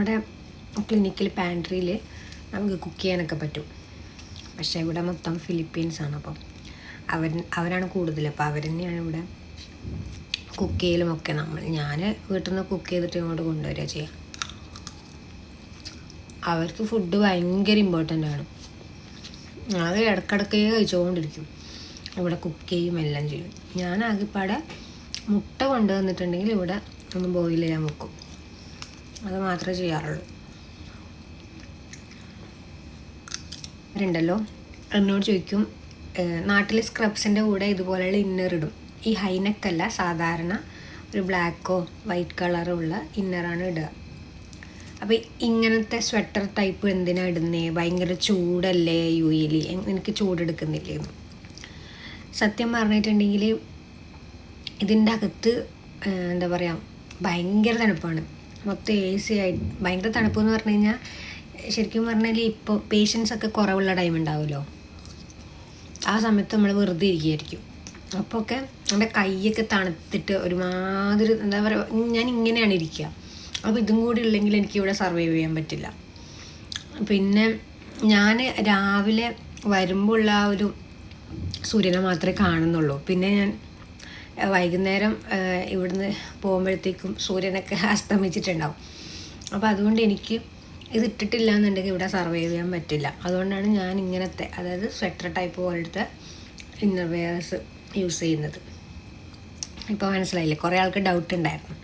നമ്മുടെ ക്ലിനിക്കിൽ പാൻട്രിയിൽ നമുക്ക് കുക്ക് ചെയ്യാനൊക്കെ പറ്റും. പക്ഷേ ഇവിടെ മൊത്തം ഫിലിപ്പീൻസാണ്. അപ്പം അവരാണ് കൂടുതൽ. അപ്പോൾ അവർ തന്നെയാണ് ഇവിടെ കുക്ക് ചെയ്യലുമൊക്കെ. ഞാൻ വീട്ടിൽ നിന്ന് കുക്ക് ചെയ്തിട്ട് ഇങ്ങോട്ട് കൊണ്ടുവരിക ചെയ്യാം. അവർക്ക് ഫുഡ് ഭയങ്കര ഇമ്പോർട്ടൻ്റ് ആണ്. അത് ഇടയ്ക്കിടയ്ക്ക് കഴിച്ചുകൊണ്ടിരിക്കും. ഇവിടെ കുക്ക് ചെയ്യും, എല്ലാം ചെയ്യും. ഞാൻ ആകെപ്പാടെ മുട്ട കൊണ്ടുവന്നിട്ടുണ്ടെങ്കിൽ ഇവിടെ ഒന്ന് ബോയിൽ ചെയ്യാൻ വെക്കും. അത് മാത്രമേ ചെയ്യാറുള്ളൂ. അവരുണ്ടല്ലോ എന്നോട് ചോദിക്കും, നാട്ടിൽ സ്ക്രബ്സിൻ്റെ കൂടെ ഇതുപോലെയുള്ള ഇന്നർ ഇടും. ഈ ഹൈനെക്കല്ല, സാധാരണ ഒരു ബ്ലാക്കോ വൈറ്റ് കളറോ ഉള്ള ഇന്നറാണ് ഇടുക. അപ്പോൾ ഇങ്ങനത്തെ സ്വെറ്റർ ടൈപ്പ് എന്തിനാണ് ഇടുന്നേ? ഭയങ്കര ചൂടല്ലേ UAE, എനിക്ക് ചൂടെടുക്കുന്നില്ലേന്ന്. സത്യം പറഞ്ഞിട്ടുണ്ടെങ്കിൽ ഇതിൻ്റെ അകത്ത് എന്താ പറയുക, ഭയങ്കര തണുപ്പാണ്. മൊത്തം AC ആയി ഭയങ്കര തണുപ്പെന്ന് പറഞ്ഞു കഴിഞ്ഞാൽ, ശരിക്കും പറഞ്ഞാൽ ഇപ്പോൾ പേഷ്യൻസൊക്കെ കുറവുള്ള ടൈം ഉണ്ടാവുമല്ലോ, ആ സമയത്ത് നമ്മൾ വെറുതെ ഇരിക്കുകയായിരിക്കും. അപ്പോൾ ഒക്കെ എൻ്റെ കൈയൊക്കെ തണുത്തിട്ട് ഒരുമാതിരി എന്താ പറയുക, ഞാൻ ഇങ്ങനെയാണ് ഇരിക്കുക. അപ്പോൾ ഇതും കൂടി ഉള്ളെങ്കിൽ എനിക്കിവിടെ സർവൈവ് ചെയ്യാൻ പറ്റില്ല. പിന്നെ ഞാൻ രാവിലെ വരുമ്പോൾ ഉള്ള ആ ഒരു സൂര്യനെ മാത്രമേ കാണുന്നുള്ളൂ. പിന്നെ ഞാൻ വൈകുന്നേരം ഇവിടുന്ന് പോകുമ്പോഴത്തേക്കും സൂര്യനൊക്കെ അസ്തമിച്ചിട്ടുണ്ടാവും. അപ്പോൾ അതുകൊണ്ട് എനിക്ക് ഇത് ഇട്ടിട്ടില്ല എന്നുണ്ടെങ്കിൽ ഇവിടെ സർവൈവ് ചെയ്യാൻ പറ്റില്ല. അതുകൊണ്ടാണ് ഞാൻ ഇങ്ങനത്തെ, അതായത് സ്വെറ്റർ ടൈപ്പ് പോലത്തെ ഇന്നർ വെയർസ് യൂസ് ചെയ്യുന്നത്. ഇപ്പോൾ മനസ്സിലായില്ലേ? കുറേ ആൾക്ക് ഡൗട്ട് ഉണ്ടായിരുന്നു.